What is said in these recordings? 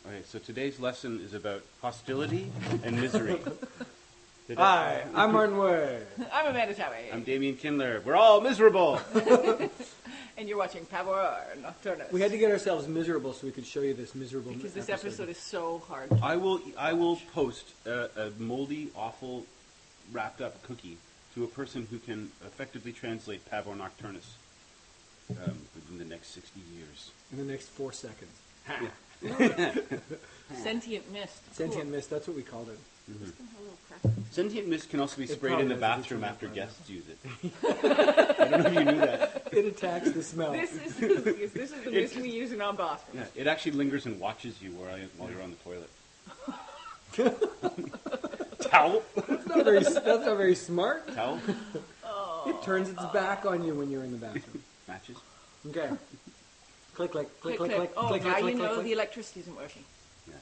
Okay, so today's lesson is about hostility and misery. Hi, I'm Martin Way. I'm Amanda Talley. I'm Damian Kindler. We're all miserable. And you're watching Pavor Nocturnus. We had to get ourselves miserable so we could show you this miserable because this episode is so hard. I will post a moldy, awful, wrapped up cookie to a person who can effectively translate Pavor Nocturnus within the next 60 years. In the next 4 seconds. Sentient mist. Sentient mist, that's what we called it. Mm-hmm. Sentient mist can also be sprayed in the bathroom after guests use it. I don't know if you knew that. It attacks the smell. This is the mist we use in our bathroom. Yeah, it actually lingers and watches you while you're on the toilet. Towel? That's not very smart. Towel? It turns its back on you when you're in the bathroom. Matches? Okay. Click, click, click, Click, click, click. click. Oh, click, now click, you click, know click. the electricity isn't working. Yeah.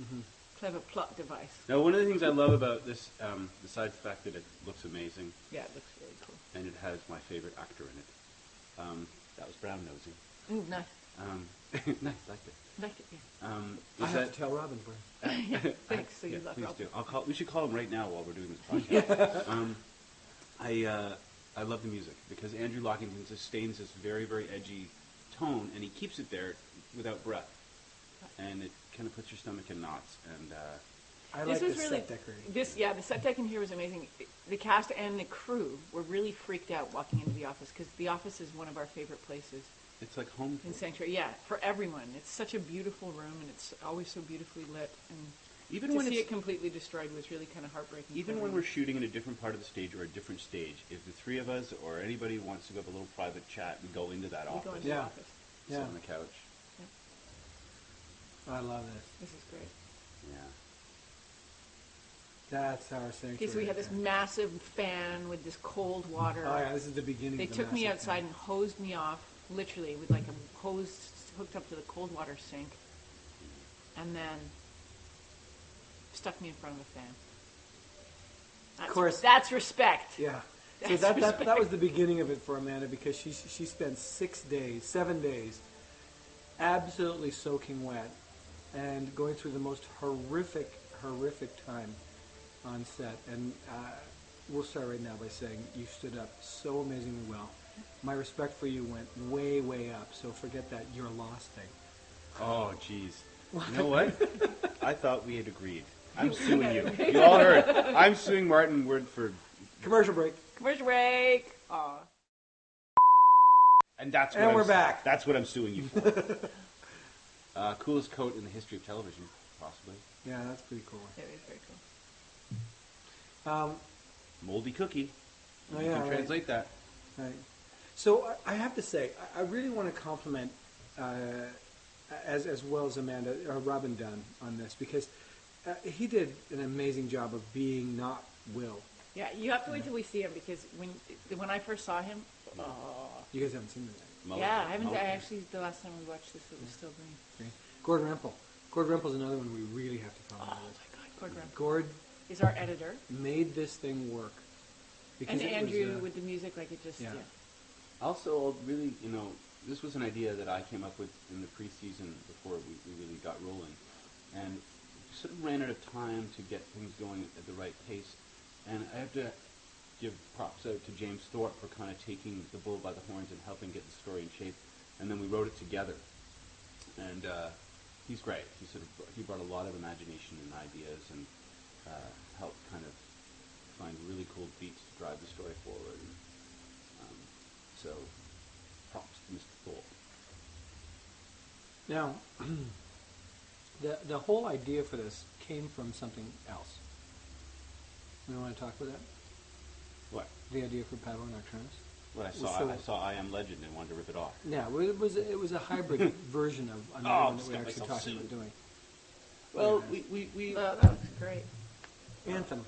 Mm-hmm. Clever plot device. Now, one of the things I love about this, besides the fact that it looks amazing, Yeah, it looks really cool. and it has my favorite actor in it, that was brown nosing. Ooh, nice. Nice, liked it. Like it, yeah. I have to tell Robin for it. Yeah, thanks. So you love Please Robin. do. We should call him right now while we're doing this podcast. I love the music because Andrew Lockington sustains this very, very edgy tone, and he keeps it there without breath, and it kind of puts your stomach in knots. And I like This the was really set decorating. the set deck in here was amazing. The cast and the crew were really freaked out walking into the office because the office is one of our favorite places it's like home. in Sanctuary. Yeah, for everyone. It's such a beautiful room and it's always so beautifully lit. And Even to when see it's it completely destroyed was really kind of heartbreaking. Even for when me. we're shooting in a different part of the stage or a different stage, if the three of us or anybody wants to go have a little private chat, we go into that we office, go into Yeah. the office. sit Yeah. on the couch. I love this. This is great. Yeah. That's our sanctuary. Okay, so we had this massive fan with this cold water. Oh yeah, this is the beginning. They of the took me massive outside thing. and hosed me off, literally, with like a hose hooked up to the cold water sink, and then stuck me in front of a fan. That's, Of course. that's respect. Yeah. So That's that respect. was the beginning of it for Amanda because she spent 7 days, absolutely soaking wet, and going through the most horrific time on set. And we'll start right now by saying you stood up so amazingly well. My respect for you went way, way up. So forget that you're lost thing. Oh, jeez. You know what? I thought we had agreed. I'm suing you. You all heard. I'm suing Martin Word for... Commercial break. Commercial break. Aw. And that's what And I'm, we're back. That's what I'm suing you for. Coolest coat in the history of television, possibly. Yeah, that's pretty cool. It was very cool. Moldy cookie. Oh, You yeah, can right. translate that. Right. So I have to say, I really want to compliment, as well as Amanda or Robin Dunn on this because he did an amazing job of being not Will. Yeah, you have to wait till we see him because when I first saw him, You guys haven't seen that. yeah, I haven't. Actually, the last time we watched this, it was still green. Okay. Gord Rempel. Gord Rempel's another one we really have to Oh talk my about. God, Gord Rempel Gord is our editor, made this thing work. and it Andrew was, with the music, like it just yeah. Also, really, this was an idea that I came up with in the preseason before we really got rolling. And we sort of ran out of time to get things going at the right pace. And I have to give props out to James Thorpe for kind of taking the bull by the horns and helping get the story in shape. And then we wrote it together. And he's great. He brought a lot of imagination and ideas and helped kind of find really cool beats to drive the story forward. And, so, props to Mr. Thorpe. Now, the whole idea for this came from something else. We want to talk about that? What? The idea for Pavor Nocturnus? Well, So- I saw I Am Legend and wanted to rip it off. Yeah, well, it was a hybrid version of another Oh, one that just we're got actually myself talking about sued. doing. Well, Yeah. we that looks great. Anthem.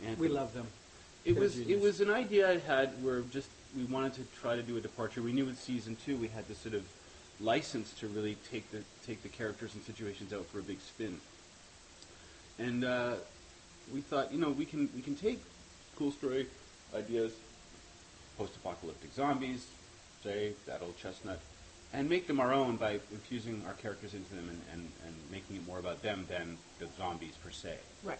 Anthem. We love them. It They're was genius. it was an idea I had where we wanted to try to do a departure. We knew with season 2 we had this sort of license to really take the characters and situations out for a big spin. And we thought, we can take cool story ideas, post-apocalyptic zombies, say that old chestnut, and make them our own by infusing our characters into them and making it more about them than the zombies per se. Right.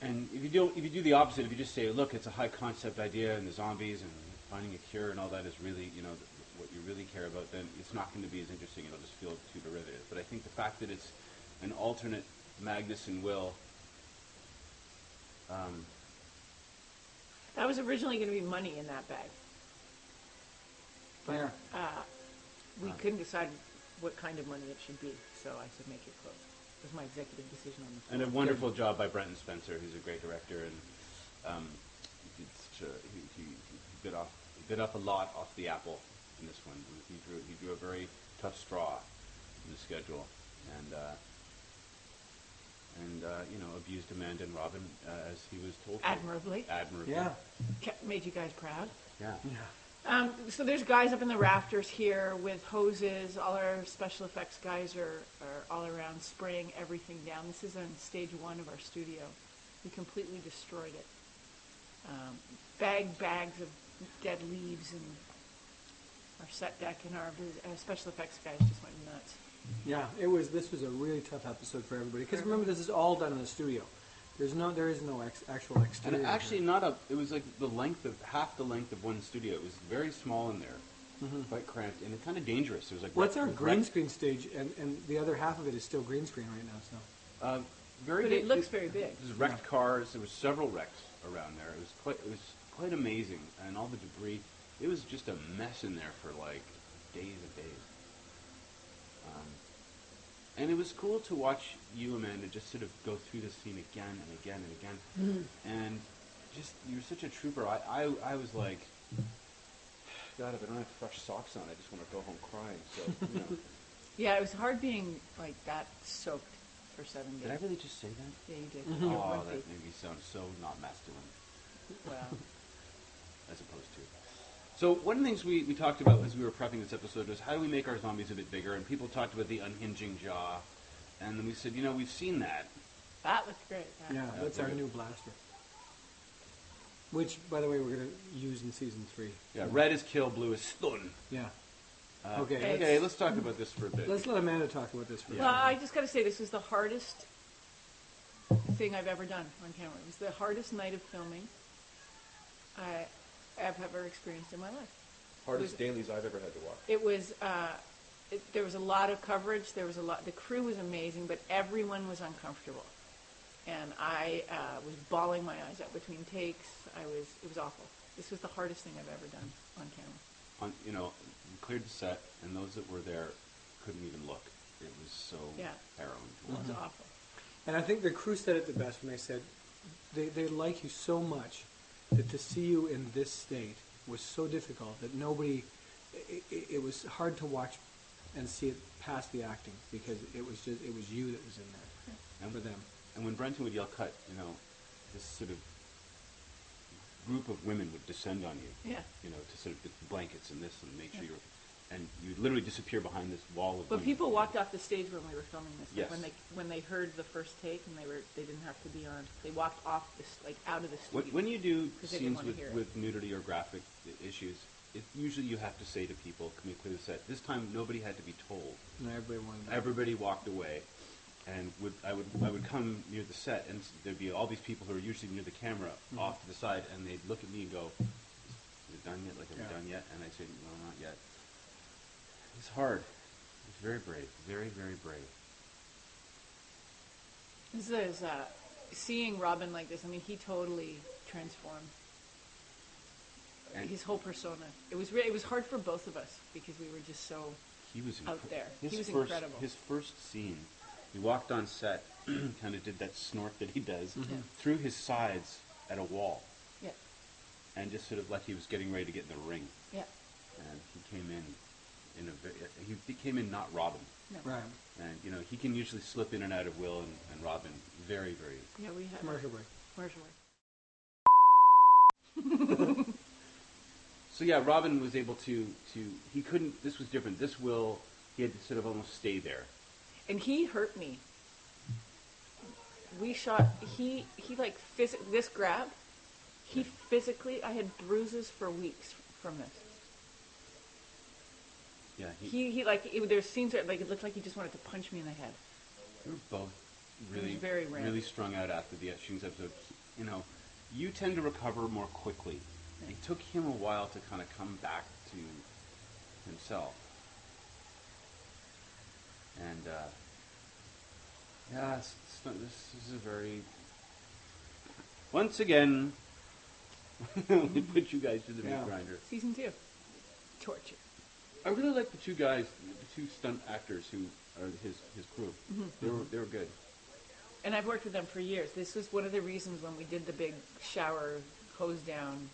And if you do the opposite, if you just say, look, it's a high concept idea and the zombies and finding a cure and all that is really, what you really care about, then it's not going to be as interesting. It'll just feel too derivative. But I think the fact that it's an alternate Magnus and Will. That was originally going to be money in that bag. Yeah. We couldn't decide what kind of money it should be, so I said make it close. It was my executive decision on the And a wonderful job by Brenton Spencer, who's a great director, and he bit off a lot off the apple in this one. He drew a very tough straw in the schedule, and abused Amanda and Robin as he was told to. Admirably. Yeah. Made you guys proud. Yeah. Yeah. So there's guys up in the rafters here with hoses. All our special effects guys are all around spraying everything down. This is on stage 1 of our studio. We completely destroyed it. Bags of dead leaves, and our set deck and our special effects guys just went nuts. Yeah, this was a really tough episode for everybody. Because remember, this is all done in the studio. There is no actual exterior. And actually, it was like half the length of one studio. It was very small in there, quite cramped, and kind of dangerous. It was like what's our green screen stage, and the other half of it is still green screen right now. So It looks very big. There's wrecked cars. There was several wrecks around there. It was quite amazing, and all the debris. It was just a mess in there for like days and days. And it was cool to watch you, Amanda, just sort of go through the scene again and again and again. And just, you're such a trooper. I was like, God, if I don't have fresh socks on, I just want to go home crying. So, Yeah, it was hard being like that soaked for 7 days. Did I really just say that? Yeah, you did. Oh, that made me sound so not masculine. Well, as opposed to. So one of the things we talked about as we were prepping this episode was how do we make our zombies a bit bigger? And people talked about the unhinging jaw. And then we said, we've seen that. that looks great. yeah, that's our new blaster. Which, by the way, we're going to use in season 3. Yeah, red is kill, blue is stun. Yeah. Okay, let's talk about this for a bit. Let's let Amanda talk about this for a Well, second. I just got to say, this was the hardest thing I've ever done on camera. It was the hardest night of filming I've ever experienced in my life. Hardest dailies I've ever had to watch. It was, there was a lot of coverage. The crew was amazing, but everyone was uncomfortable. And I was bawling my eyes out between takes. It was awful. This was the hardest thing I've ever done on camera. We cleared the set, and those that were there couldn't even look. It was so harrowing to It watch. was awful. And I think the crew said it the best when they said they like you so much that to see you in this state was so difficult that it was hard to watch and see it past the acting because it was you that was in there And for them. And when Brenton would yell cut, this sort of group of women would descend on you. Yeah. To sort of get the blankets and this and make sure and you'd literally disappear behind this wall of But women. people walked off the stage when we were filming this. Yes. When they heard the first take and they didn't have to be on. They walked off out of the studio. When you do 'Cause they didn't scenes wanna hear it. with nudity or graphic issues, usually you have to say to people, "Can we clear the set?" This time, nobody had to be told. And everybody wanted that. Everybody walked away, and I would come near the set, and there'd be all these people who are usually near the camera off to the side, and they'd look at me and go, "Is it done yet? Like, have we done yet?" And I'd say, "No, not yet." It's hard. It's very brave. Very, very brave. This is seeing Robin like this. I mean, he totally transformed And his whole persona. It was hard for both of us because we were just so he was out there. His He was first, incredible. His first scene, he walked on set, kind of did that snort that he does, Yeah. threw his sides at a wall, Yeah, and just sort of like he was getting ready to get in the ring. yeah. And he came in he came in not Robin. No. Right. And, he can usually slip in and out of Will and Robin very, very. Yeah, we had Commercial break. commercial break. So, yeah, Robin was able to he couldn't, this was different. This Will, he had to sort of almost stay there. And he hurt me. We shot, this grab, physically, I had bruises for weeks from this. Yeah, He like there's scenes where like it looked like he just wanted to punch me in the head. we were both It really, was very rare. really strung out after the shootings episode. You know, you tend to recover more quickly. It took him a while to kind of come back to himself. And yeah, this is a very. Once again, we put you guys to the meat grinder. Season 2, torture. I really like the two guys, the two stunt actors who are his crew. Mm-hmm. They were good. And I've worked with them for years. This was one of the reasons when we did the big shower, hose down,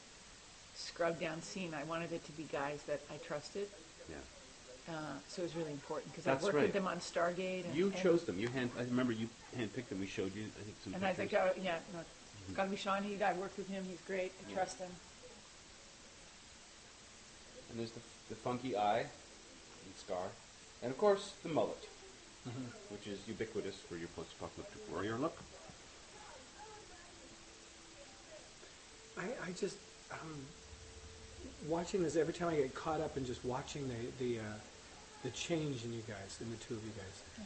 scrub down scene. I wanted it to be guys that I trusted. Yeah. So it was really important because That's I worked right. with them on Stargate. You chose them. I remember you handpicked them. We showed you, I think, some And I pictures. was like, it's got to be Sean. I worked with him. He's great. I trust him. And there's the funky eye and scar. And, of course, the mullet, which is ubiquitous for your post-apocalyptic warrior look. I just watching this every time I get caught up in just watching the change in you guys, in the two of you guys. Yeah.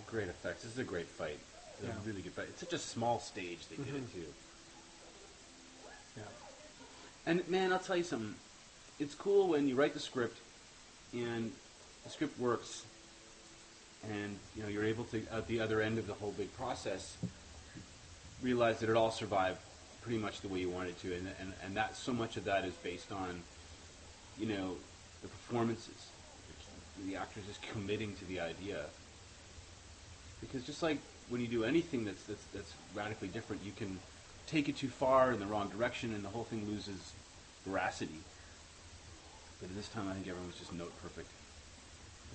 Great effects. This is a great fight. It's a really good fight. It's such a small stage they did it too. Yeah. And man, I'll tell you something. It's cool when you write the script and the script works, and you're able to, at the other end of the whole big process, realize that it all survived pretty much the way you wanted to, and that so much of that is based on, the performances, the actors just committing to the idea. Because just like when you do anything that's radically different, you can take it too far in the wrong direction, and the whole thing loses veracity. But this time, I think everyone was just note perfect.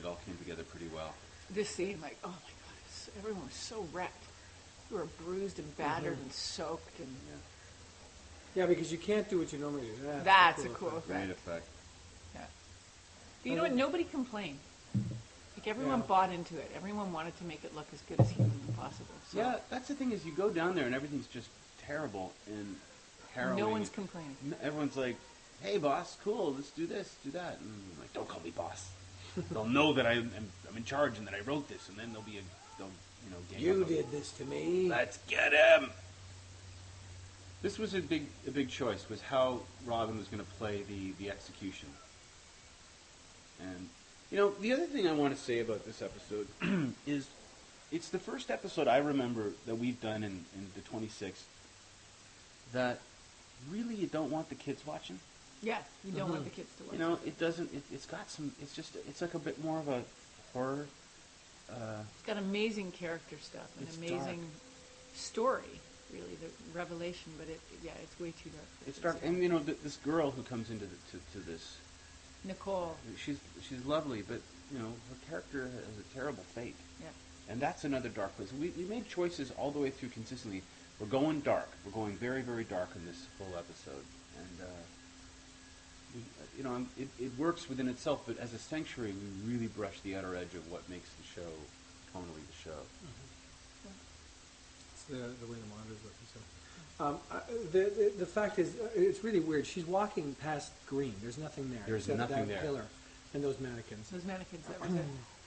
It all came together pretty well. This scene, like, oh my God, everyone was so wrecked. We were bruised and battered and soaked, and Yeah, because you can't do what you normally do. that's a cool Great effect. effect. Yeah. But you know what? Nobody complained. Like everyone bought into it. Everyone wanted to make it look as good as humanly possible. So Yeah, that's the thing is you go down there and everything's just terrible and harrowing. no one's complaining. Everyone's like, "Hey, boss, cool, let's do this, do that." And I'm like, "Don't call me boss." They'll know that I'm in charge and that I wrote this, and then they'll gang You up on me. did this to me. Let's get him. This was a big choice, was how Robin was going to play the execution. And the other thing I want to say about this episode is it's the first episode I remember that we've done in the 26th that really you don't want the kids watching. Yeah, you don't want the kids to watch. It doesn't. It's got some. It's like a bit more of a horror. It's got amazing character stuff, an It's amazing story, really, the revelation. But it's way too dark. It's dark, and this girl who comes into to this, Nicole. she's lovely, but her character has a terrible fate. Yeah. And that's another dark place. We made choices all the way through consistently. We're going dark. We're going very, very dark in this whole episode, and it works within itself. But as a sanctuary, we really brush the outer edge of what makes the show tonally the show. It's the way the monitor's looking. So, the fact is, it's really weird. She's walking past green. There's nothing there. There's except nothing that there. pillar and those mannequins. Those mannequins, that was it.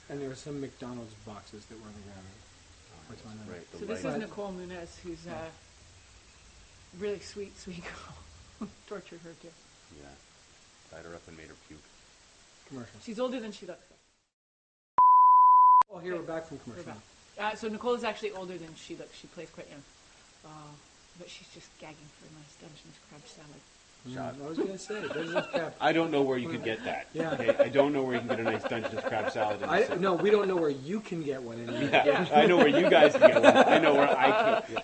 And there were some McDonald's boxes that were on the ground. Right. So this is Nicole Munez, who's a really sweet girl. Tortured her too. Yeah. Tied her up and made her puke. Commercial. She's older than she looks. Oh, here we're back from We're commercial. back. So Nicole is actually older than she looks. She plays quite young. But she's just gagging for a nice Dungeness crab salad. Shot. I was going to say, Dungeness crab. I don't know where you could get that. Yeah. Okay? I don't know where you can get a nice Dungeness crab salad. No, we don't know where you can get one anymore. Yeah, I know where you guys can get one. I know where I can't.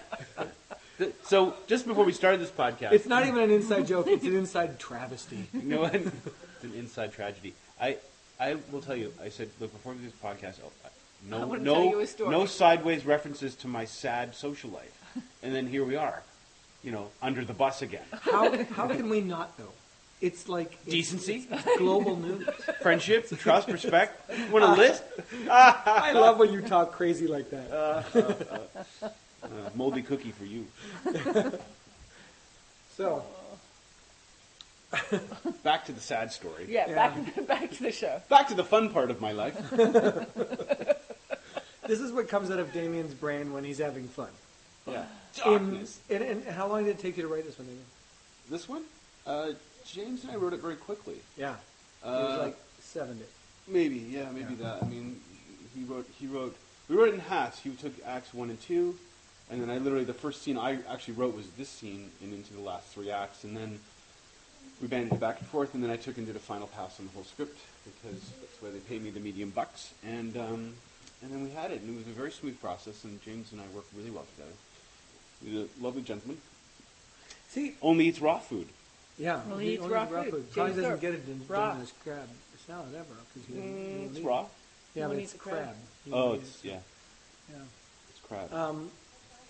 So, just before we started this podcast... It's not even an inside joke. It's an inside travesty. It's an inside tragedy. I will tell you, I said, look, before we do this podcast, I want to tell you a story. no sideways references to my sad social life. And then here we are, under the bus again. How can we not, though? It's like... Decency? It's global news. Friendship? Trust? Respect? Want a list? I love when you talk crazy like that. Moldy cookie for you. So, Back to the sad story. Yeah, Yeah. back to the show. Back to the fun part of my life. This is what comes out of Damian's brain when he's having fun. Yeah. In, Darkness. and how long did it take you to write this one, Damian? This one? James and I wrote it very quickly. Yeah. It was like 7 days. Maybe that. I mean, we wrote it in halves. He took acts 1 and 2, and then the first scene I actually wrote was this scene and into the last 3 acts, and then we banded it back and forth, and then I took and did a final pass on the whole script, because that's why they paid me the medium bucks, and then we had it, and it was a very smooth process, and James and I worked really well together. He's a lovely gentleman. See, Only eats raw food. yeah. Well, he eats only raw food. food. Probably James doesn't Thorpe. get it in Raw. his crab salad ever. Cause he It's raw. Yeah, You but won't it's eat the crab. crab. He Oh, eats it's, yeah, Yeah. it's crab.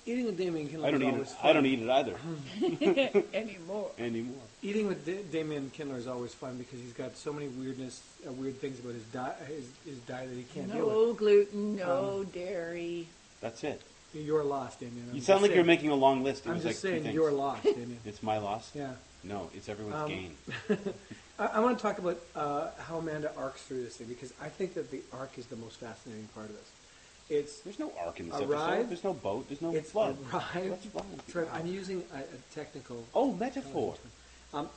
Eating with Damian Kindler I don't is eat always it. fun. I don't eat it either Anymore. anymore. Eating with Damian Kindler is always fun because he's got so many weird things about his diet that he can't deal No gluten, no dairy. That's it. with. You're lost, Damian. You sound like you're making a long list. It I'm was just like 2 saying things. you're lost, Damian. It's my loss? Yeah. No, it's everyone's gain. I want to talk about how Amanda arcs through this thing because I think that the arc is the most fascinating part of this. It's There's no arc in this Arrive. episode. There's no boat. There's no it's flood. arrived. What's wrong with Trev, you? I'm using a technical. Oh, metaphor.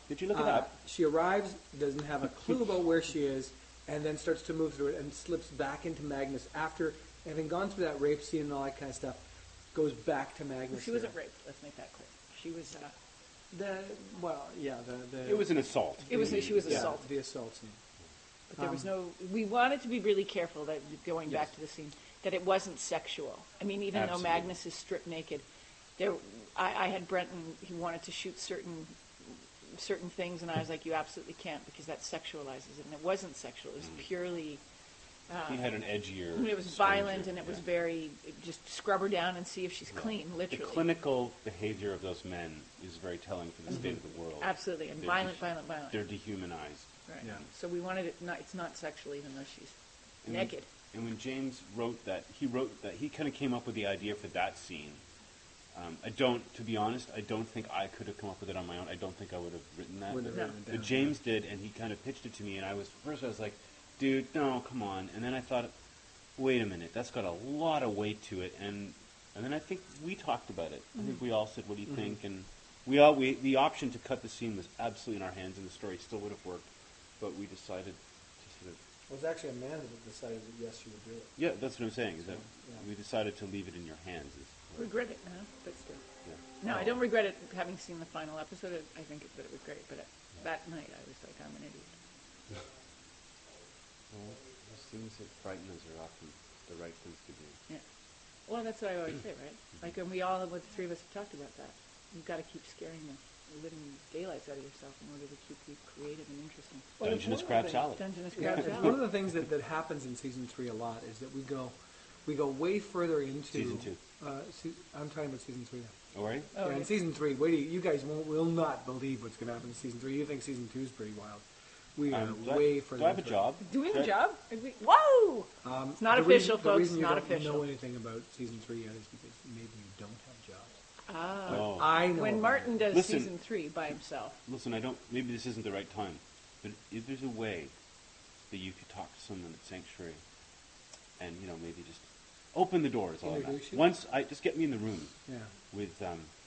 Did you look it up? She arrives, doesn't have a clue about where she is, and then starts to move through it and slips back into Magnus after having gone through that rape scene and all that kind of stuff. Goes back to Magnus. She wasn't raped. Let's make that clear. She was. It was an assault. She was assaulted. The assault scene. But there was no. We wanted to be really careful that going back to the scene that it wasn't sexual. I mean, even Absolutely. though Magnus is stripped naked, I had Brenton. He wanted to shoot certain things, and I was like, "You absolutely can't because that sexualizes it." And it wasn't sexual. It was purely. He had an edgier. It was violent, and it was very just scrub her down and see if she's clean. The Literally, clinical behavior of those men is very telling for the state of the world. absolutely, and They're violent. They're dehumanized. Right. Yeah. So we wanted it. It's not sexual, even though she's And naked. And when James wrote that, he kind of came up with the idea for that scene. To be honest, I don't think I could have come up with it on my own. I don't think I would have written that. Wouldn't have written it But down. James did, and he kind of pitched it to me, and I was like, dude, no, come on. And then I thought, wait a minute, that's got a lot of weight to it. And then I think we talked about it. I think we all said, what do you think? And the option to cut the scene was absolutely in our hands, and the story still would have worked. But we decided to sort of... It was actually Amanda that decided that yes, she would do it. Yeah, that's what I'm saying, is that Yeah. we decided to leave it in your hands. Regret it now, but still. Yeah. No, I don't regret it having seen the final episode. I think that it was great, but that night I was like, I'm an idiot. Well, those things that frighten us are often the right things to do. Yeah. Well, that's what I always say, right? Like, and we all, with the three of us, have talked about that. You've got to keep scaring the living daylights out of yourself in order to keep you creative and interesting. Well, it's Dungeness one of crab the salad. Dungeness Yeah, crab it's salad. one of the things that happens in season 3 a lot is that we go way further into Season 2. I'm talking about season 3 now. All right? Oh, Yeah, in season 3, you guys will not believe what's going to happen in season 3. You think season 2 is pretty wild. We are way further. Do I have a into it. job? Do we have a job? Whoa! It's not the official, the folks. reason you Not don't official. know anything about season 3 yet is because maybe you don't have jobs. Ah. Oh. I know. When about Martin it. does Listen. season 3 by himself. Listen, maybe this isn't the right time, but if there's a way that you could talk to someone at Sanctuary and, maybe just open the door is all I'm Introduce asking. you? Once, just get me in the room Yeah. with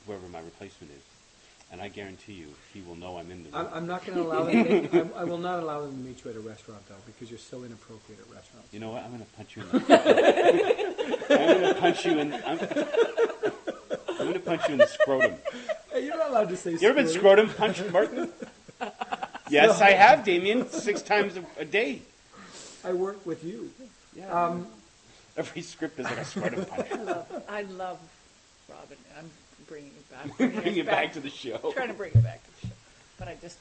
whoever my replacement is, and I guarantee you he will know I'm in the room. I'm not going to allow them. I will not allow them to meet you at a restaurant though, because you're so inappropriate at restaurants. You know what? I'm going to punch you in the... I'm going to punch you in... I'm going to punch you in the scrotum. Hey, you're not allowed to say. You ever been scrotum punched, Martin? Yes, I have, Damien. 6 times a day. I work with you. Yeah. Every script is like a scrotum punch. I love Robin. I'm bringing it back. Bring it back to the show. Trying to bring it back to the show. But I just...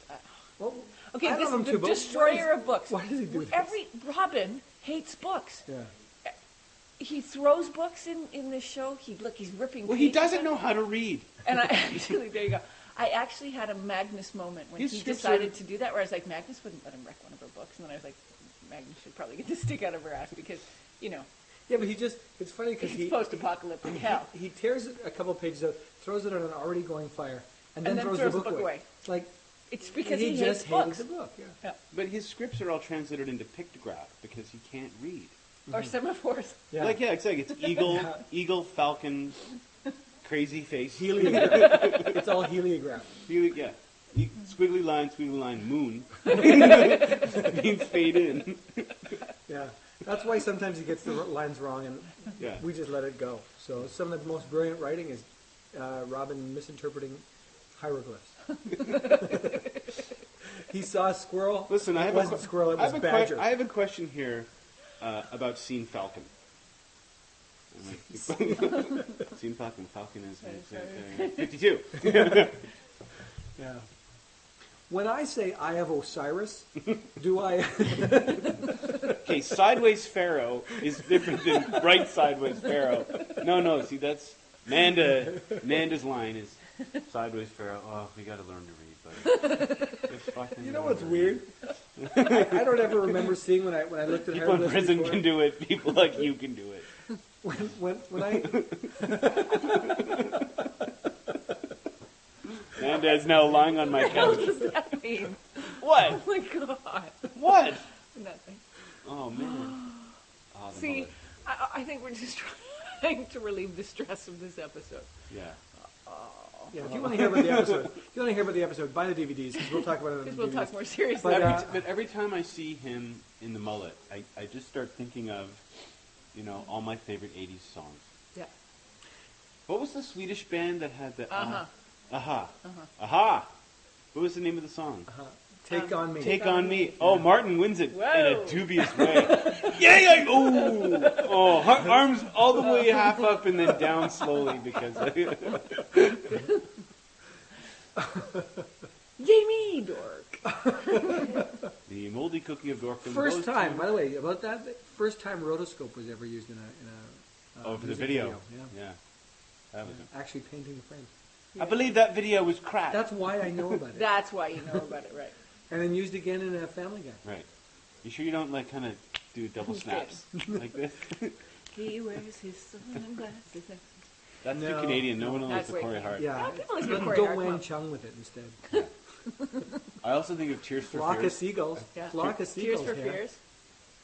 Well, okay, I this love him is the too, but destroyer of books. why does he do this? Robin hates books. Yeah. He throws books in this show. He's ripping Well, he pages doesn't out. know how to read. And I actually, there you go. I actually had a Magnus moment when His he scripts decided are- to do that, where I was like, Magnus wouldn't let him wreck one of her books. And then I was like, Magnus should probably get the stick out of her ass because, Yeah, but it's funny because it's post-apocalyptic hell. he tears a couple pages out, throws it on an already going fire, and then throws the book away. It's like, It's because he he just hates hated books. the book. Yeah. But his scripts are all translated into pictograph because he can't read. Or semaphores. Yeah. Like, yeah, exactly. It's eagle, falcon, crazy face. Heliograph. It's all heliograph. Yeah. Squiggly line, moon. Means fade in. Yeah. That's why sometimes he gets the lines wrong, and Yeah. we just let it go. So some of the most brilliant writing is Robin misinterpreting hieroglyphs. He saw a squirrel. Listen, it wasn't squirrel, it was badger. I have a question here about Scene Falcon. Scene Falcon. Falcon is 52. Yeah. When I say I have Osiris, do I... Okay, sideways pharaoh is different than right sideways pharaoh. No, see, that's... Manda's line is sideways pharaoh. Oh, we got to learn to read, but it's fucking... You know what's weird? I don't ever remember seeing when I looked at People in hieroglyphs prison before. can do it. People like you can do it. When I... Manda's now lying on my What couch. does that mean? What? Oh my god. What? Nothing. Oh, man. Oh, the See, mother. I think we're just trying to relieve the stress of this episode. Yeah. Yeah, if you want to hear about the episode, buy the DVDs, because we'll talk about it on the Because we'll DVDs. talk more seriously. But, But every time I see him in the mullet, I just start thinking of, all my favorite 80s songs. Yeah. What was the Swedish band that had the... Uh-huh. Aha. Aha. What was the name of the song? Take on me. Take on me. Oh, Martin wins it in Whoa. a dubious way. Yeah. Oh, arms all the way half up and then down slowly because... Yay me, dork. The moldy cookie of Dorking. First time, by the way, about that, first time rotoscope was ever used in a Oh, for the music video. Yeah. That was Actually painting the frames. I believe that video was crap. That's why I know about it. That's why you know about it, right? And then used again in a Family Guy. Right. You sure you don't kind of do double snaps like this? He wears his sunglasses. That's too No. Canadian. No one That's listens to way Corey too- Hart. Yeah. people listen to Go Corey Hart, Wang come on. Chung with it instead. I also think of Cheers for Flock of Fears. seagulls. Yeah. Flock of Tears seagulls. for yeah. Fears.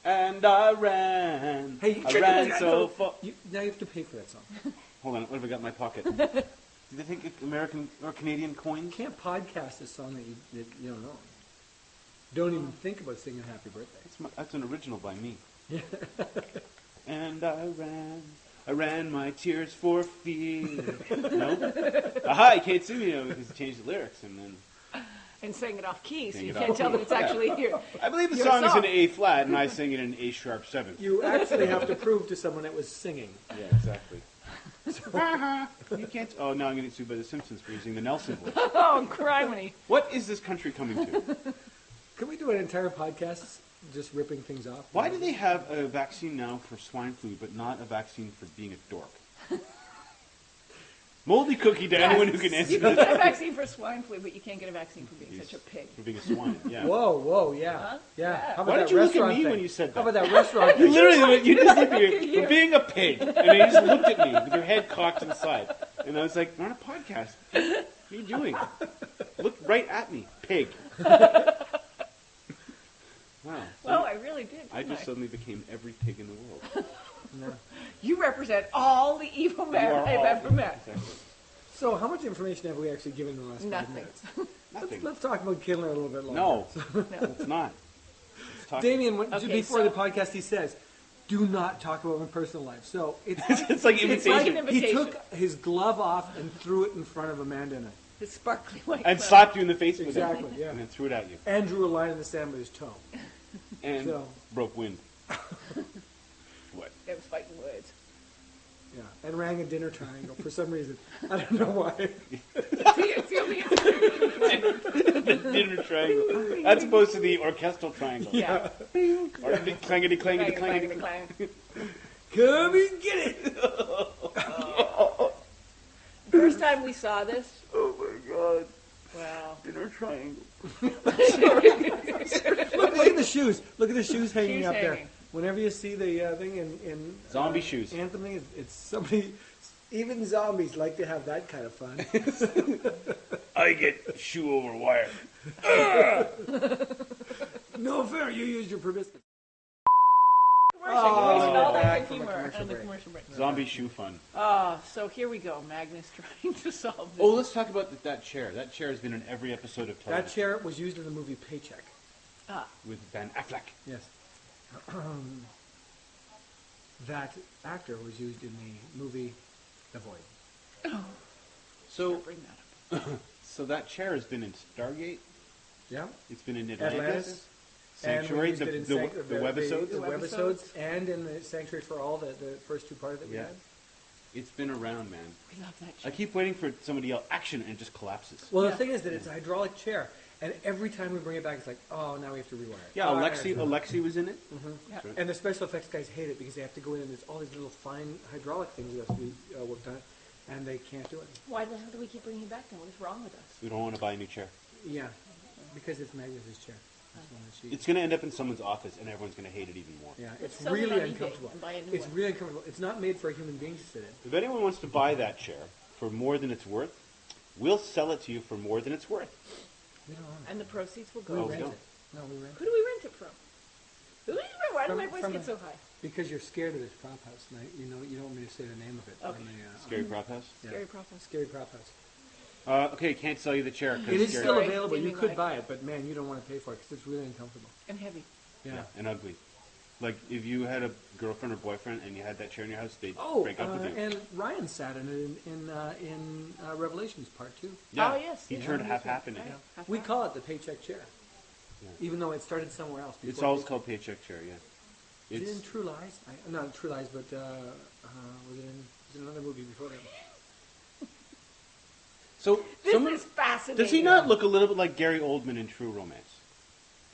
And I ran. Hey, I ran so far. Now you have to pay for that song. Hold on. What have I got in my pocket? Do they think it's American or Canadian You coins? can't podcast a song that you don't know. Don't even think about singing Happy Birthday. That's an original by me. And I ran my tears for fear. No? Aha, you can't sing it because you changed the lyrics and then... And sang it off key, so Sang you it can't off tell key. that it's actually here. I believe the Your song is song. in A flat and I sing it in A sharp 7th. You actually have to prove to someone it was singing. Yeah, exactly. You can't... Oh, now I'm getting sued by The Simpsons for using the Nelson voice. Oh, criminy. What is this country coming to? Can we do an entire podcast just ripping things off? Why do they have a vaccine now for swine flu, but not a vaccine for being a dork? Moldy cookie to anyone who can answer You can this. get a vaccine for swine flu, but you can't get a vaccine for being such a pig. For being a swine, yeah. Whoa, yeah. Huh? Yeah. Yeah. How about Why that did you look at restaurant me thing? when you said How that? about that restaurant You thing? literally, you just looked at me You. for being a pig, and then you just looked at me with your head cocked to the side, and I was like, "We're on a podcast. What are you doing? Look right at me, pig." Wow. Well, I really did. I didn't just suddenly became every pig in the world. No. You represent all the evil You men are I've all- ever met. Exactly. So how much information have we actually given in the last 5 Nothing. minutes? Nothing. Let's talk about Kindler a little bit longer. No, No. it's not. Let's talk. Damien, Okay, before so- the podcast, he says, do not talk about my personal life. So it's It's like It's like invitation. an he invitation. took his glove off and threw it in front of Amanda and I. The sparkly white And glove. slapped you in the face with Exactly, it. yeah. And then threw it at you. And drew a line in the sand with his toe. And So- broke wind. What? It was fighting words. Yeah, and rang a dinner triangle for some reason. I don't know why. It's the only The dinner triangle. As opposed to the orchestral triangle. Yeah. Or the clangety clangety Clang, clangety. clang, clang. Come and get it! First time we saw this, Oh my god. wow. Dinner triangle. Look at the shoes. Look at the shoes hanging Shoes up there. hanging. Whenever you see the thing in Zombie shoes. Anthem thing, it's somebody Even zombies like to have that kind of fun. I get shoe over wire. No fair, you used your proboscis. Commercial, Oh, all that back good from a humor commercial and the break. commercial break. Zombie shoe fun. So here we go. Magnus trying to solve this. Oh, let's talk about that chair. That chair has been in every episode of television. That chair was used in the movie Paycheck. With Ben Affleck. Yes. That actor was used in the movie The Void. So, Bring that up. so that chair has been in Stargate. Yeah. It's been in Atlantis. Atlantis. Sanctuary, And we used the it in the webisodes. The webisodes. webisodes, and in the Sanctuary for All, the first two parts that we Yeah. had. It's been around, man. We love that I chair. keep waiting for somebody to yell action and it just collapses. Well, Yeah. the thing is that it's a hydraulic chair, and every time we bring it back, it's like, oh, now we have to rewire it. Yeah, Oh, Alexi was in it. Yeah. That's right. And the special effects guys hate it because they have to go in and there's all these little fine hydraulic things that have to be worked on, and they can't do it. Why the hell do we keep bringing it back then? What is wrong with us? We don't want to buy a new chair. Yeah, because it's Magnus's chair. That's one that she- It's going to end up in someone's office and everyone's going to hate it even more. yeah, Let's it's sell it really on eBay uncomfortable. and buy a new It's one. really uncomfortable. It's not made for a human being to sit in. If anyone wants to buy that chair for more than it's worth, we'll sell it to you for more than it's worth. We don't own it. And the proceeds will We go. Oh, rent no. it. No, we rent Who it. do we rent it from? Who do we rent? Why does From- my voice from get a- so high? Because you're scared of this prop house, and you know you don't want me to say the name of it. Okay. On the, Scary prop house. yeah. Scary problem. Scary prop house. Okay, can't sell you the chair. 'cause It is scary. still Sorry, available. You didn't could like- buy it, but man, you don't want to pay for it because it's really uncomfortable. And heavy. Yeah. and ugly. Like if you had a girlfriend or boyfriend and you had that chair in your house, they'd Oh, break up with you. and Ryan sat in it in Revelations Part 2. Yeah, Oh, yes, he yeah. turned half in it. Right. Half We half. call it the paycheck chair, Yeah. even though it started somewhere else. It's before always Paycheck. called paycheck chair. Yeah, Is it's it in True Lies? Not True Lies, but was it in another movie before that? so. This Someone, is fascinating. does he not look a little bit like Gary Oldman in True Romance?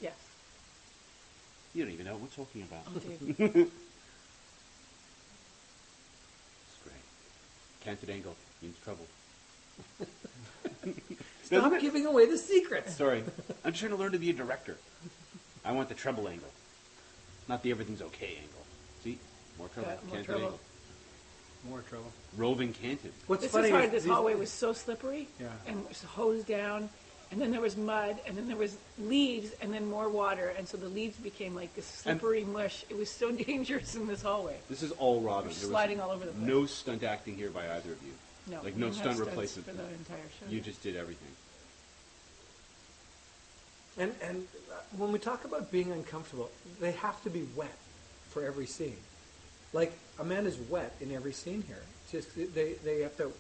Yes. You don't even know what we're talking about. Oh, dude. It's great. Canted angle means trouble. Stop Doesn't it? giving away the secrets. Sorry, I'm just trying to learn to be a director. I want the treble angle, not the everything's okay angle. See, more trouble. Yeah, more Canted trouble. angle. More trouble. Roving canted. What's This funny is hard. is This these- hallway was so slippery. Yeah. And it was hosed down. And then there was mud. And then there was leaves. And then more water. And so the leaves became like this slippery mush. It was so dangerous in this hallway. This is all Robin. We're There was sliding all over the place. No stunt acting here by either of you. No. Like we no didn't have stunt stunts replacement. for the entire show. You just did everything. And when we talk about being uncomfortable, they have to be wet for every scene. Like Amanda's wet in every scene here. Just they have to.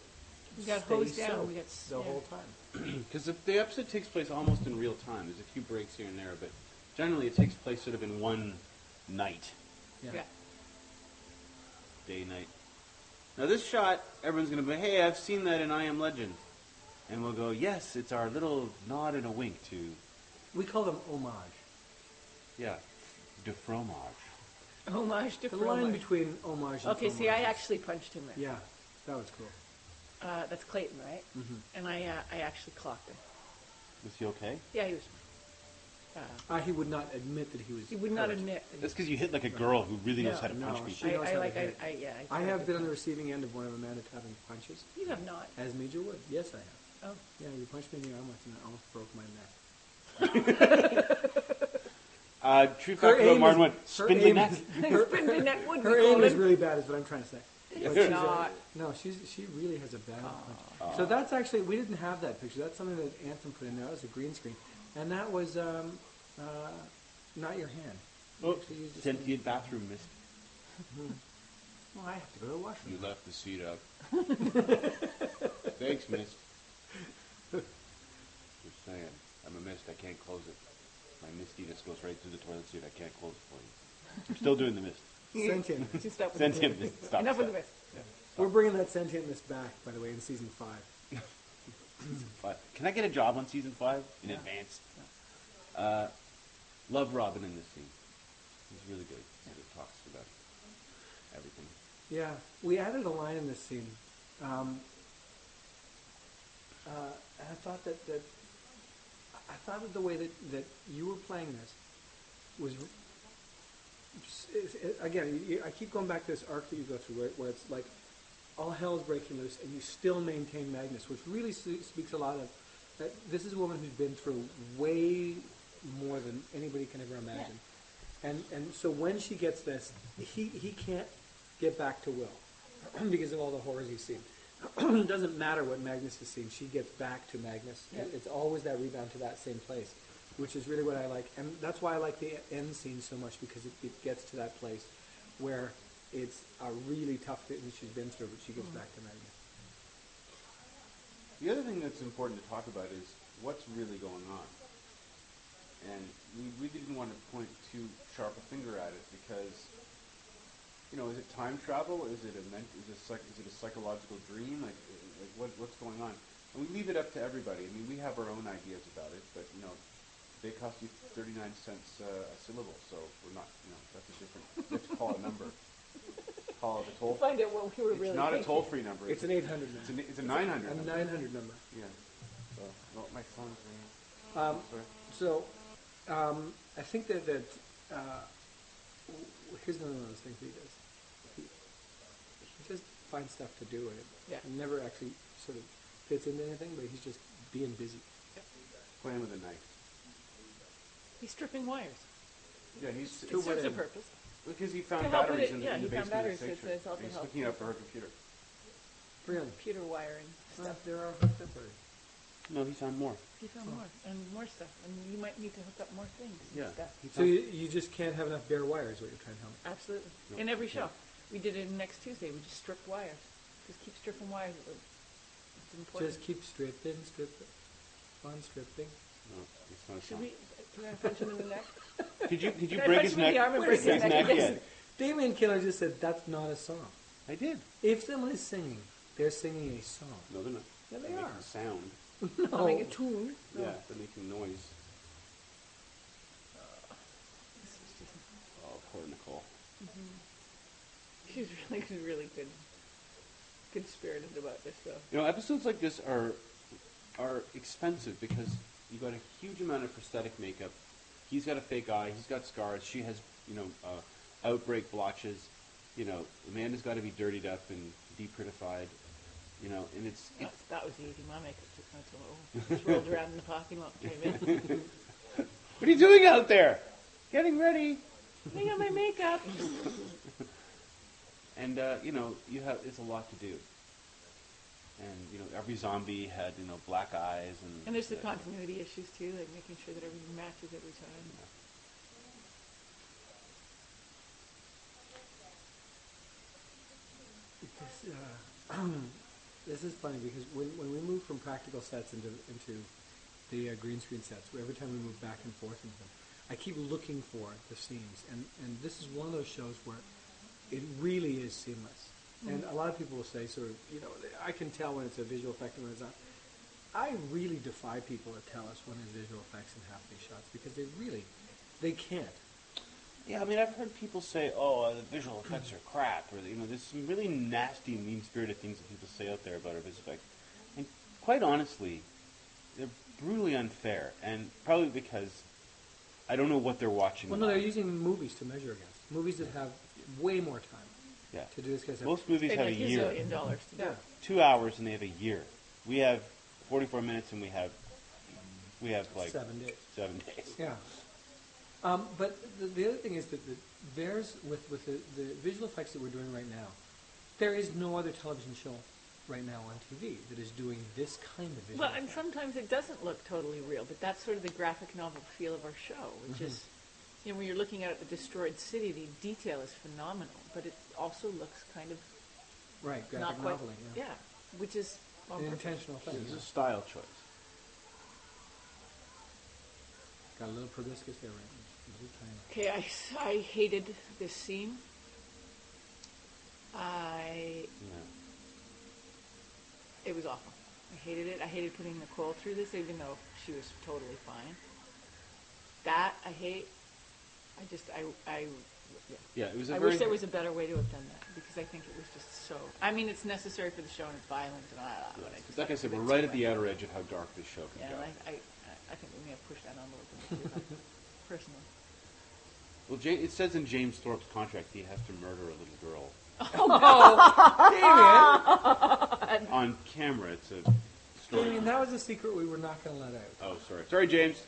We got stay hosed down. soaked We got the yeah. whole time. Because the episode takes place almost in real time. There's a few breaks here and there, but generally it takes place sort of in one night, Yeah. day, night. Now this shot, everyone's going to be, hey, I've seen that in I Am Legend. And we'll go, yes, it's our little nod and a wink to, We call them homage. yeah, de fromage. Homage to The line fromage. between homage and Okay, see, fromage I is- actually punched him there. Yeah, that was cool. That's Clayton, right? Mm-hmm. And I actually clocked him. Was he okay? Yeah, he was fine. He would not admit that he was. He would not hurt. admit. That's because you hit like a girl who really knows No, how to punch no, people. she knows how to hit. I have tried been to on the punch. receiving end of one of Amanda Tavin's punches, You have not. as Major Wood. Yes, I have. Oh. Yeah, you punched me in the arm once and I almost broke my neck. True Her fact about aim Martin is- Wood, her spindly aim neck. is- Spindly neck would be Her aim called is him. really bad, is what I'm trying to say. It's But she's not. she really has a bad punch. So that's actually, we didn't have that picture. That's something that Anthem put in there. That was a green screen. And that was not your hand. You Oh, actually used a sentient bathroom mist. Well, I have to go to the washroom. You left the seat up. Thanks, mist. Just saying. I'm a mist. I can't close it. My mistiness goes right through the toilet seat. I can't close it for you. I'm still doing the mist. Sentient. Just stop with Sentient the mist. Stop. Enough with stop. the mist. We're bringing that sentientness back, by the way, in season 5. Season 5. Can I get a job on season 5 in Yeah. advance? Love Robin in this scene. He's really good. He talks about everything. Yeah, we added a line in this scene. And I thought that the way that you were playing this was again. I keep going back to this arc that you go through, where it's like all hell's breaking loose, and you still maintain Magnus, which really speaks a lot of that. This is a woman who's been through way more than anybody can ever imagine. And so when she gets this, he can't get back to Will because of all the horrors he's seen. It doesn't matter what Magnus has seen. She gets back to Magnus. Yeah. It's always that rebound to that same place, which is really what I like. And that's why I like the end scene so much, because it gets to that place where it's a really tough thing she's been through, but she gets back to Magnus. The other thing that's important to talk about is what's really going on. And we didn't want to point too sharp a finger at it because, is it time travel? Is it a psychological dream? Like what's going on? And we leave it up to everybody. I mean, we have our own ideas about it, but they cost you 39 cents a syllable, so we're not. That's a different. You have to call a number. Call it a toll. Find out what we were really. It's not a toll-free number. It's an 800 number. It's a 900. A 900 number. Yeah. So, my phone's ringing. I think that here's another one of those things he does. He just finds stuff to do, and it never actually sort of fits into anything, but he's just being busy. Yep. Playing with a knife. He's stripping wires. Yeah, he's it serves a purpose. Because he found batteries in the basement of the station. He's hooking it up for her computer. Really? Computer wiring stuff. There are hooked up already. No, he found more. He found more, and more stuff. And you might need to hook up more things and stuff. So you just can't have enough bare wires, what you're trying to tell me? Absolutely. No. In every show. We did it next Tuesday. We just stripped wires. Just keep stripping wires. It's important. Just keep stripping. On stripping. No, it's not a Should song. Can I punch him in the neck? Could you break his neck? Break his neck yet? Damian Kindler just said that's not a song. I did. If someone is singing, they're singing a song. No, they're not. Yeah, they they're are. making sound. No. Making a tune. No. Yeah, they're making noise. Oh, poor Nicole. Mm-hmm. She's really good spirited about this though. Episodes like this are expensive because you got a huge amount of prosthetic makeup. He's got a fake eye. He's got scars. She has, outbreak blotches. Amanda's got to be dirtied up and depritified. And it's that was easy. My makeup took my toll. Just rolled around in the parking lot, came in. What are you doing out there? Getting ready. I got my makeup. And it's a lot to do. And every zombie had black eyes and there's the continuity issues too, like making sure that everything matches every time. Yeah. This is funny because when we move from practical sets into the green screen sets, every time we move back and forth into them, I keep looking for the scenes, and this is one of those shows where it really is seamless. And a lot of people will say, sort of, I can tell when it's a visual effect and when it's not. I really defy people to tell us when it's visual effects in half these shots because they can't. Yeah, I mean, I've heard people say, the visual effects are crap, or, there's some really nasty, mean-spirited things that people say out there about our visual effects. And quite honestly, they're brutally unfair, and probably because I don't know what they're watching. Well, no, they're using movies to measure against. Movies that have way more time. Yeah. To do this kind of stuff. Most movies have a year. $1 zillion to do. 2 hours and they have a year. We have 44 minutes and we have like 7 days. 7 days. Yeah. But the other thing is that there's with the visual effects that we're doing right now, there is no other television show right now on TV that is doing this kind of visual effects. And sometimes it doesn't look totally real, but that's sort of the graphic novel feel of our show, which is. When you're looking at the destroyed city, the detail is phenomenal, but it also looks kind of graphic not quite, noveling. Yeah, which is an intentional thing. It's a style choice. Got a little proboscis there, right? Okay, I hated this scene. It was awful. I hated it. I hated putting Nicole through this, even though she was totally fine. That I hate. It was. I wish there was a better way to have done that because I think it was just so. I mean, it's necessary for the show and it's violent and like I said, we're right at the outer edge of how dark this show can go. I think we may have pushed that envelope a bit too high, personally. Well, it says in James Thorpe's contract he has to murder a little girl Damien! On camera, it's a story. Damien, that was a secret we were not going to let out. Oh, sorry. Sorry, James.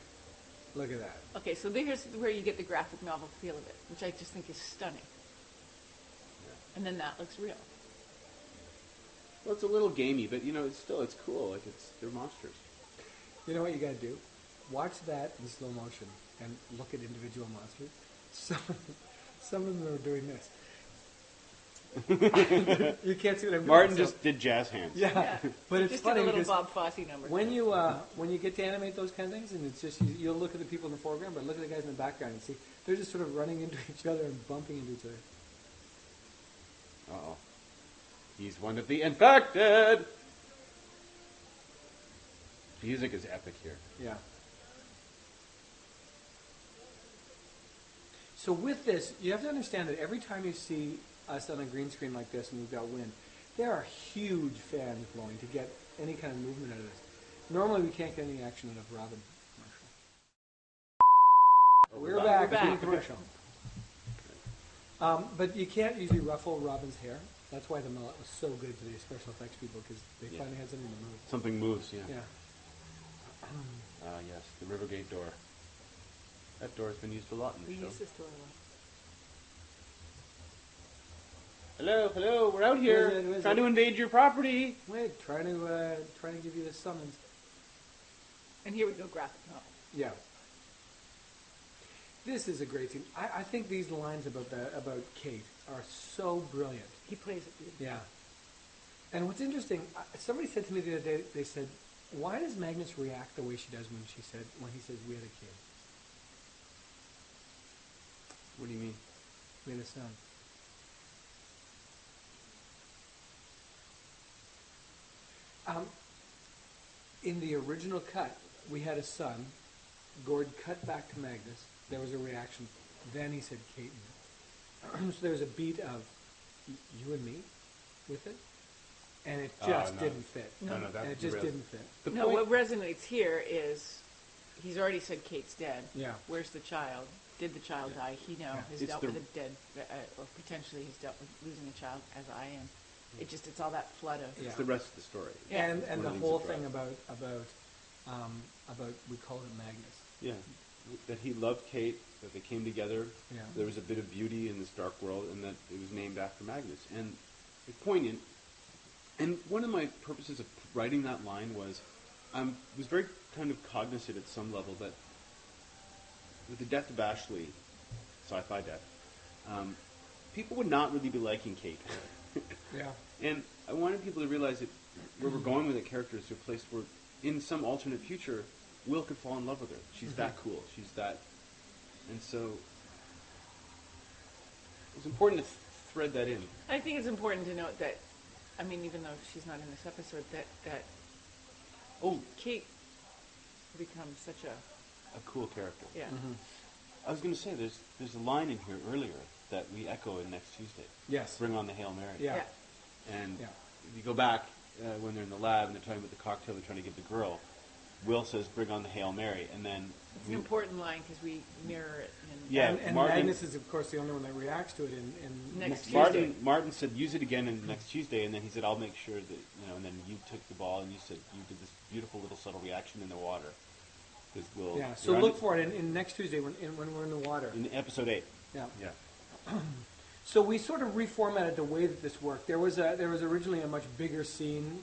Look at that. Okay, so here's where you get the graphic novel feel of it, which I just think is stunning. And then that looks real. Well, it's a little gamey, but it's cool. Like they're monsters. You know what you got to do? Watch that in slow motion and look at individual monsters. Some of them are doing this. You can't see what I'm doing. Martin just did jazz hands. Yeah, but it's Just funny did a little because Bob Fosse number. when you get to animate those kind of things, and it's just you'll look at the people in the foreground, but look at the guys in the background and see they're just sort of running into each other and bumping into each other. Uh-oh. He's one of the infected! Music is epic here. Yeah. So with this, you have to understand that every time you see us on a green screen like this and we've got wind, there are huge fans blowing to get any kind of movement out of this. Normally we can't get any action out of Robin. We're back. We're back. Commercial. But you can't usually ruffle Robin's hair. That's why the mullet was so good to the special effects people, because they finally had something to move. Something moves, yeah. Yeah. Yes, the Rivergate door. That door has been used a lot in the We show. use this door a lot. Hello, we're out here Who is it? trying to invade your property. Wait, trying to give you the summons. And here we go, graphic novel. Yeah. This is a great scene. I think these lines about Kate are so brilliant. He plays it beautifully. Yeah. And what's interesting, somebody said to me the other day, they said, why does Magnus react the way she does when he says we had a kid? What do you mean? We had a son. In the original cut, we had a son. Gord cut back to Magnus. There was a reaction. Then he said Kate. So there was a beat of you and me with it, and it just didn't fit. No, and it just didn't fit. No, what resonates here is he's already said Kate's dead. Yeah. Where's the child? Did the child die? He now has It's dealt the- with a dead, or potentially he's dealt with losing a child, as I am. It's all that flood of. Yeah. It's the rest of the story. Yeah. And One the of the whole things thing that about we call it Magnus. Yeah. That he loved Kate, that they came together. Yeah. There was a bit of beauty in this dark world, and that it was named after Magnus. And it's poignant. And one of my purposes of writing that line was very kind of cognizant at some level that with the death of Ashley, Syfy death, people would not really be liking Kate. Yeah. And I wanted people to realize that where we're going with the character is to a place where, in some alternate future, Will could fall in love with her. She's that cool. She's that... And so... It's important to thread that in. I think it's important to note that, I mean, even though she's not in this episode, that Oh, Kate becomes such a, a cool character. yeah. I was going to say, there's a line in here earlier that we echo in Next Tuesday. Yes. Bring on the Hail Mary. Yeah. And Yeah. if you go back, when they're in the lab and they're talking about the cocktail they're trying to give the girl, Will says, bring on the Hail Mary. And then... It's an important line because we mirror it in Yeah. And Martin- Magnus is, of course, the only one that reacts to it in Next Tuesday. Martin said, use it again in Next Tuesday, and then he said, I'll make sure that, and then you took the ball and you said you did this beautiful little subtle reaction in the water. Because Will... Yeah, so look for it in next Tuesday when we're in the water. In episode 8. Yeah. Yeah. So we sort of reformatted the way that this worked. There was originally a much bigger scene.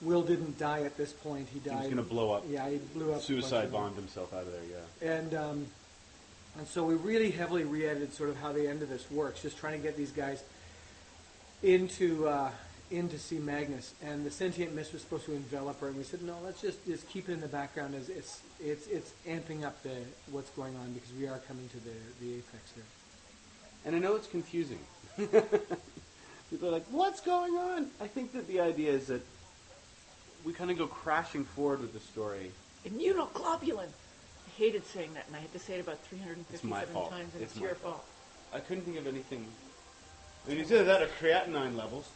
Will didn't die at this point. He died. He was going to blow up. Yeah, he blew up. Suicide bombed himself out of there, yeah. And so we really heavily re-edited sort of how the end of this works, just trying to get these guys in to see Magnus. And the sentient mist was supposed to envelop her, and we said, no, let's just keep it in the background as it's amping up what's going on because we are coming to the apex here. And I know it's confusing. People are like, what's going on? I think that the idea is that we kind of go crashing forward with the story. Immunoglobulin. I hated saying that, and I had to say it about 357 fault. times, and It's it's my your fault. fault. I couldn't think of anything. I mean, it's either that or creatinine levels.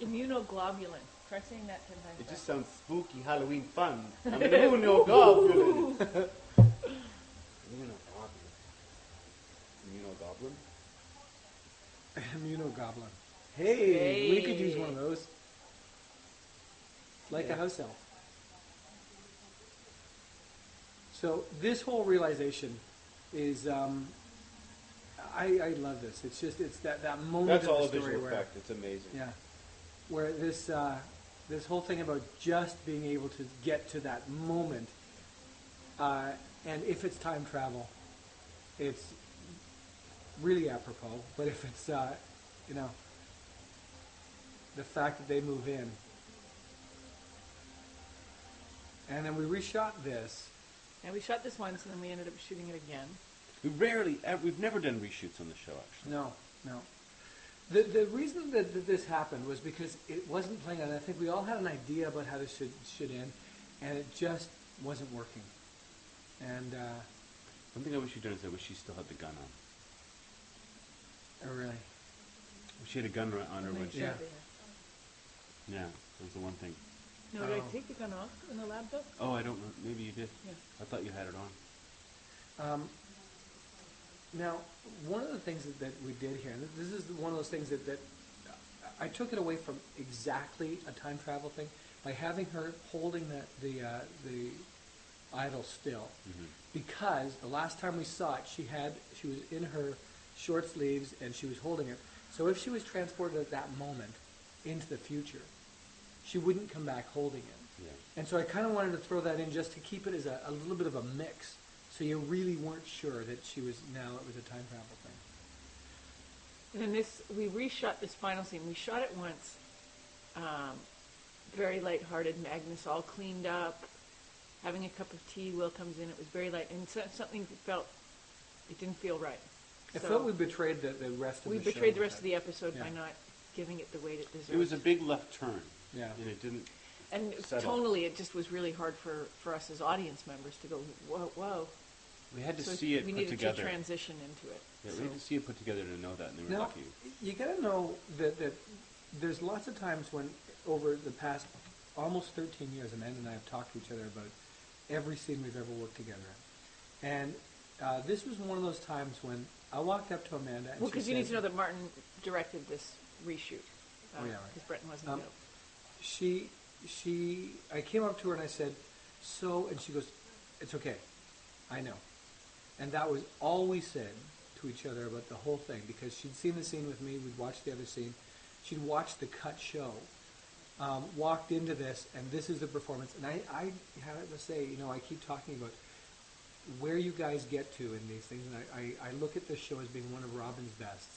Immunoglobulin. Try saying that 10 times. It just sounds spooky, Halloween fun. I mean, immunoglobulin. Immunoglobulin. Immunogoblin. Hey, we could use one of those. Like a house elf. So this whole realization is, I love this. It's just, it's that moment That's of all the a story visual where, effect. It's amazing. yeah, where this this whole thing about just being able to get to that moment, and if it's time travel, it's really apropos. But if it's you know, the fact that they move in, and then we reshot this. And we shot this once, and then we ended up shooting it again. We've never done reshoots on the show, actually. No. The reason that this happened was because it wasn't playing out. I think we all had an idea about how this should end, and it just wasn't working. And one thing I wish you'd done is I wish she still had the gun on. oh, really, She had a gun on her when she... Yeah. Yeah, that was the one thing. No, did I take the gun off in the lab, though? Oh, I don't know. Maybe you did. Yeah. I thought you had it on. now, one of the things that we did here, and this is one of those things that I took it away from exactly a time travel thing by having her holding the idol still, because the last time we saw it, she was in her short sleeves and she was holding it. So if she was transported at that moment into the future, she wouldn't come back holding it. Yeah. And so I kind of wanted to throw that in just to keep it as a little bit of a mix, so you really weren't sure that it was a time travel thing. And then we reshot this final scene. We shot it once, very lighthearted. Magnus all cleaned up, having a cup of tea. Will comes in. It was very light, and something it didn't feel right. I felt we betrayed the rest of the show. We betrayed the rest of the episode Yeah. by not giving it the weight it deserved. It was a big left turn. Yeah. And it didn't... And settle. tonally, it just was really hard for us as audience members to go, whoa. We had to So see it we put needed together. to transition into it. Yeah, So- we had to see it put together to know that, and we were Now, lucky. you got to know that there's lots of times when, over the past almost 13 years, Amanda and I have talked to each other about every scene we've ever worked together in. And this was one of those times when I walked up to Amanda and Well, she because you said, need to know that Martin directed this reshoot. Oh, yeah, right. Because Brenton wasn't available. I came up to her and I said, and she goes, it's okay, I know. And that was all we said to each other about the whole thing, because she'd seen the scene with me, we'd watched the other scene, she'd watched the cut show, walked into this, and this is the performance. And I have to say, I keep talking about where you guys get to in these things, and I look at this show as being one of Robin's best,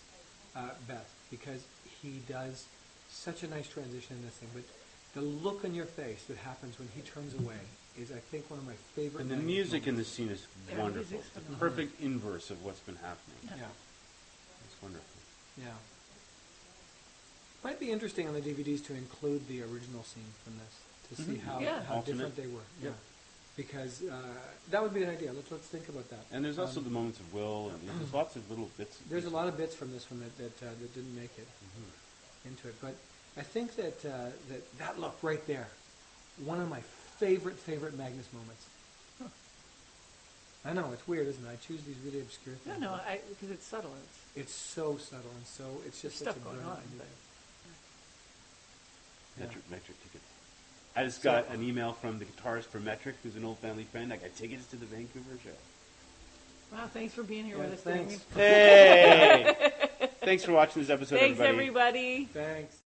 because he does such a nice transition in this thing. But the look on your face that happens when he turns away is, I think, one of my favorite. And the music in this scene is wonderful. music's The phenomenal. perfect inverse of what's been happening. Yeah, It's wonderful. yeah. Might be interesting on the DVDs to include the original scene from this to see how Alternate. different they were. Yep. Yeah, because that would be an idea. Let's think about that. And there's also the moments of will, and there's lots of little bits. There's a lot of bits from this one that didn't make it into it, but I think that look right there, one of my favorite Magnus moments. Huh. I know it's weird, isn't it? I choose these really obscure things. No, because it's subtle. It's so subtle and so it's just There's such stuff a going brilliant on, idea. Metric tickets. I just got an email from the guitarist for Metric, who's an old family friend. I got tickets to the Vancouver show. Wow, thanks for being here with us. Thanks. Damian. Hey! Thanks for watching this episode, Thanks, everybody. everybody. Thanks.